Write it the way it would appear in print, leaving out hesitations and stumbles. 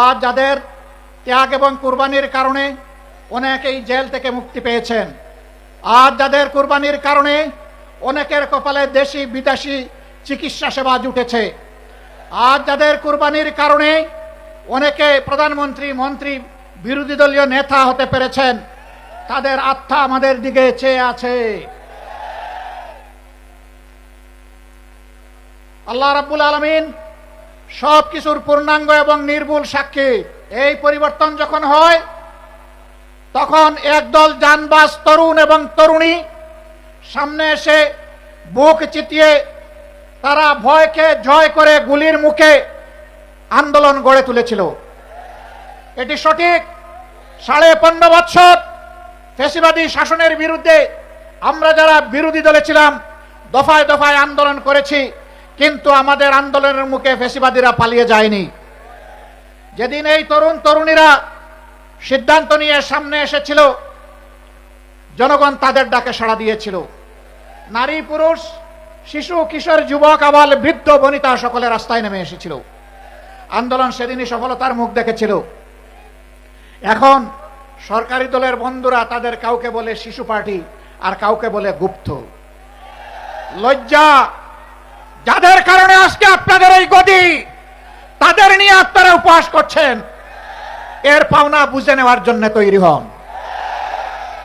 আজ যাদের ত্যাগ এবং কুরবানির কারণে অনেকেই জেল থেকে মুক্তি পেয়েছেন, আজ যাদের কুরবানির কারণে অনেকের কপালে দেশি বিদেশি চিকিৎসা সেবা জুটেছে, আজ যাদের কুরবানির কারণে অনেকে প্রধানমন্ত্রী, মন্ত্রী, বিরোধী দলীয় নেতা হতে পেরেছেন, তাদের আত্মা আমাদের দিকে চেয়ে আছে। আল্লাহ রাব্বুল আলামিন সব কিছুর পূর্ণাঙ্গ এবং নির্ভুল সাক্ষী। এই পরিবর্তন যখন হয়, তখন একদল জানবাজ তরুণ এবং তরুণী সামনে এসে বুক চিতিয়ে তারা ভয়কে জয় করে গুলির মুখে আন্দোলন গড়ে তুলেছিল। এটি সঠিক। 15.5 বছর ফ্যাসিবাদী শাসনের বিরুদ্ধে আমরা যারা বিরোধী দলে ছিলাম দফায় দফায় আন্দোলন করেছি, কিন্তু আমাদের আন্দোলনের মুখে ফ্যাসিবাদীরা পালিয়ে যায়নি। যেদিন এই তরুণ তরুণীরা সিদ্ধান্ত নিয়ে সামনে এসেছিল, জনগণ তাদের ডাকে সাড়া দিয়েছিল। নারী, পুরুষ, শিশু, কিশোর, যুবক, আবাল, বৃদ্ধ, বনিতা সকলে রাস্তায় নেমে এসেছিল। আন্দোলন সেদিনই সফলতার মুখ দেখেছিল। এখন সরকারি দলের বন্ধুরা তাদের কাউকে বলে শিশু পার্টি আর কাউকে বলে গুপ্ত। লজ্জা! যাদের কারণে আজকে আপনাদের এই গদি, তাদের নিয়ে আপনারা উপহাস করছেন, এর পাওনা বুঝে নেওয়ার জন্য তৈরি হন।